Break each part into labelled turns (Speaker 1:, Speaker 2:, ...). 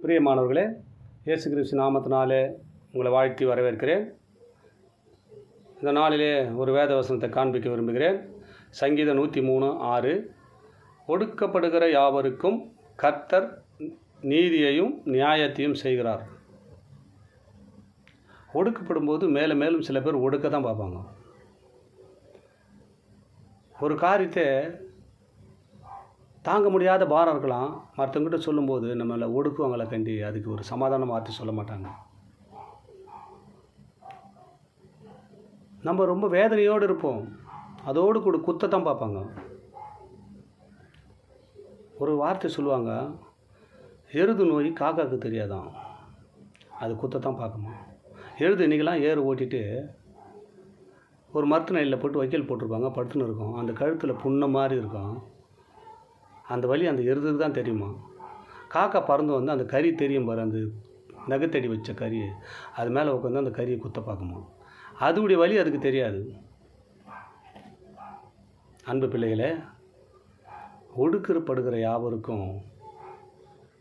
Speaker 1: பிரியமானவர்களே, இயேசு கிறிஸ்து நாமத்தினாலே உங்களை வாழ்த்தி வரவேற்கிறேன். இந்த நாளிலே ஒரு வேத வசனத்தை காண்பிக்க விரும்புகிறேன். சங்கீதம் 103:6. ஒடுக்கப்படுகிற யாவருக்கும் கர்த்தர் நீதியையும் நியாயத்தையும் செய்கிறார். ஒடுக்கப்படும்போது மேலும் மேலும் சில பேர் ஒடுக்க தான் பார்ப்பாங்க. ஒரு காரியத்தை தாங்க முடியாத பாரம் இருக்கலாம், மற்றவங்கிட்ட சொல்லும்போது நம்மளை ஒடுக்குவாங்களை கண்டி அதுக்கு ஒரு சமாதான வார்த்தை சொல்ல மாட்டாங்க. நம்ம ரொம்ப வேதனையோடு இருப்போம், அதோடு கூட குத்தத்தான் பார்ப்பாங்க. ஒரு வார்த்தை சொல்லுவாங்க, எருது நோய் காக்காவுக்கு தெரியாதான், அது குத்தத்தான் பார்க்குமா. எருது இன்றைக்கெல்லாம் ஏறு ஓட்டிட்டு ஒரு மரத்து நெல்லில் போட்டு வைக்கல் போட்டிருப்பாங்க, படுத்துன்னு இருக்கும். அந்த கழுத்தில் புண்ண மாதிரி இருக்கும். அந்த வலி அந்த எருதுக்கு தான் தெரியுமா. காக்கா பறந்து வந்து அந்த கறி தெரியும் பாரு, அந்த நகத்தடி வச்ச கறி, அது மேலே உட்காந்து அந்த கறியை குத்த பார்க்குமா. அதுடைய வலி அதுக்கு தெரியாது. அன்பு பிள்ளைகளே, ஒடுக்கப்படுகிற யாவருக்கும்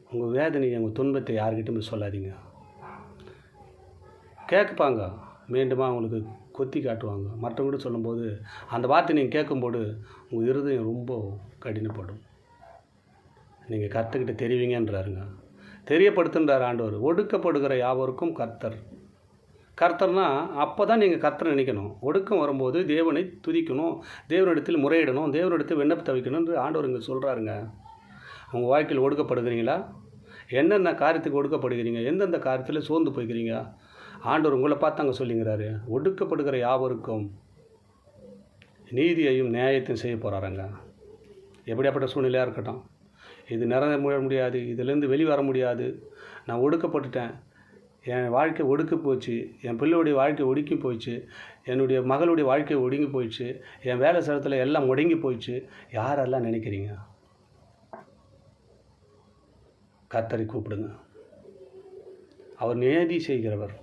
Speaker 1: உங்கள் வேதனையை, உங்கள் துன்பத்தை யார்கிட்டையுமே சொல்லாதீங்க. கேட்பாங்க, மீண்டுமா அவங்களுக்கு கொத்தி காட்டுவாங்க. மற்றவங்க சொல்லும்போது அந்த வார்த்தை நீங்கள் கேட்கும்போது உங்கள் இருதயம் ரொம்ப கடினப்படும். நீங்கள் கர்த்தர்கிட்ட தெரிவிங்கன்றாருங்க, தெரியப்படுத்துன்றார் ஆண்டவர். ஒடுக்கப்படுகிற யாவருக்கும் கர்த்தர். கர்த்தர்னா அப்போ தான் நீங்கள் கர்த்தரை நினைக்கணும். ஒடுக்கம் வரும்போது தேவனை துதிக்கணும், தேவனிடத்தில் முறையிடணும், தேவனிடத்தில் விண்ணப்பத்தை வைக்கணும்னு ஆண்டவர் இங்கே சொல்கிறாருங்க. உங்கள் வாழ்க்கையில் ஒடுக்கப்படுகிறீங்களா? என்னென்ன காரியத்துக்கு ஒடுக்கப்படுகிறீங்க? எந்தெந்த காரியத்தில் சோர்ந்து போய்க்கிறீங்க? ஆண்டவர் உங்களை பார்த்து அங்கே சொல்லிங்கிறாரு, ஒடுக்கப்படுகிற யாவருக்கும் நீதியையும் நியாயத்தையும் செய்ய போகிறாருங்க. எப்படியாப்பட்ட சூழ்நிலையாக இருக்கட்டும், இது நிறைய முடியாது, இதிலேருந்து வெளிவர முடியாது, நான் ஒடுக்கப்பட்டுட்டேன், என் வாழ்க்கை ஒடுக்கி போச்சு, என் பிள்ளையுடைய வாழ்க்கை ஒடுக்கி போயிடுச்சு, என்னுடைய மகளுடைய வாழ்க்கை ஒடுங்கி போயிடுச்சு, என் வேலை ஸ்தலத்தில் எல்லாம் முடங்கி போயிடுச்சு, யாரெல்லாம் நினைக்கிறீங்க? கர்த்தரை கூப்பிடுங்க. அவர் நீதி செய்கிறவர்.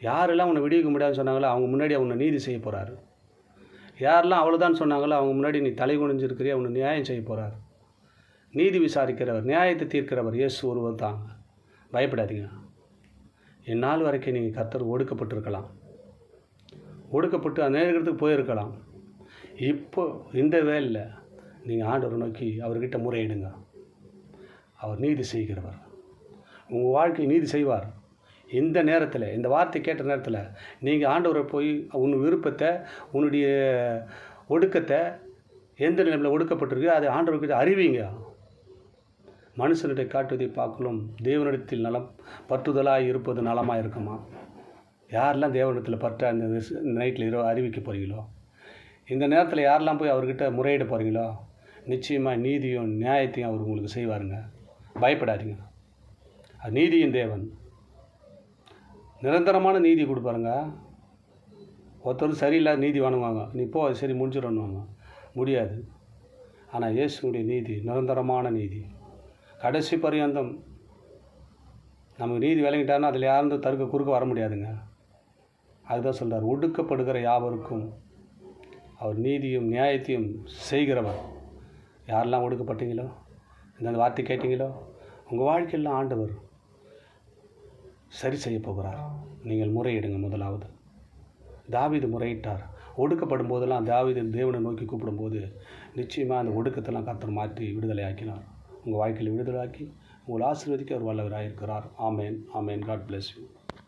Speaker 1: யாரெல்லாம் உன்னை விடுவிக்க முடியாதுன்னு சொன்னாங்களோ அவங்க முன்னாடி அவனை நீதி செய்ய போகிறாரு. யாரெல்லாம் அவ்வளோதான் சொன்னாங்களோ அவங்க முன்னாடி நீ தலை குனிஞ்சிருக்கிறியா, அவனை நியாயம் செய்ய போகிறார். நீதி விசாரிக்கிறவர், நியாயத்தை தீர்க்கிறவர் இயேசு ஒருவர் தான். பயப்படாதீங்க. இந்நாள் வரைக்கும் நீங்கள் கர்த்தர் ஒடுக்கப்பட்டிருக்கலாம், ஒடுக்கப்பட்டு அநேகத்துக்கு போயிருக்கலாம். இப்போ இந்த வேலையில் நீங்கள் ஆண்டவரை நோக்கி அவர்கிட்ட முறையிடுங்க. அவர் நீதி செய்கிறவர், உங்கள் வாழ்க்கை நீதி செய்வார். இந்த நேரத்தில், இந்த வார்த்தை கேட்ட நேரத்தில் நீங்கள் ஆண்டவரை போய் உன் விருப்பத்தை, உன்னுடைய ஒடுக்கத்தை, எந்த நிலையில் ஒடுக்கப்பட்டிருக்கு அதை ஆண்டவர்கிட்ட அறிவிங்க. மனுஷனிடை காட்டுவதை பார்க்கலும் தேவனிடத்தில் நலம் பற்றுதலாக இருப்பது நலமாக இருக்குமா. யாரெல்லாம் தேவனிடத்தில் பற்ற அந்த நைட்டில் அறிவிக்க போகிறீங்களோ, இந்த நேரத்தில் யாரெல்லாம் போய் அவர்கிட்ட முறையிட போகிறீங்களோ, நிச்சயமாக நீதியும் நியாயத்தையும் அவர் உங்களுக்கு செய்வாருங்க. பயப்படாதீங்க. அது நீதியின் தேவன், நிரந்தரமான நீதி கொடுப்பாருங்க. ஒருத்தர் சரியில்லாத நீதி வாங்குவாங்க, நீ போ அது சரி முடிஞ்சிடணுவாங்க, முடியாது. ஆனால் இயேசுடைய நீதி நிரந்தரமான நீதி, கடைசி பரியந்தம். நமக்கு நீதி விளங்கிட்டாருன்னா அதில் யாரும் தடுக்க குறுக்க வர முடியாதுங்க. அதுதான் சொல்கிறார், ஒடுக்கப்படுகிற யாவருக்கும் அவர் நீதியும் நியாயத்தையும் செய்கிறவர். யாரெல்லாம் ஒடுக்கப்பட்டீங்களோ, இந்த வார்த்தை கேட்டீங்களோ, உங்கள் வாழ்க்கையெல்லாம் ஆண்டவர் சரி செய்ய போகிறார். நீங்கள் முறையிடுங்க. முதலாவது தாவீது முறையிட்டார். ஒடுக்கப்படும் போதெல்லாம் தாவீது தேவனை நோக்கி கூப்பிடும்போது நிச்சயமாக அந்த ஒடுக்கத்தெல்லாம் கர்த்தர் மாற்றி விடுதலை ஆக்கினார். உங்கள் வாழ்க்கையில் விடுதலை ஆக்கி உங்கள் ஆசீர்வதிக்க அவர் வல்லவராக இருக்கிறார். Amen, amen. God bless you.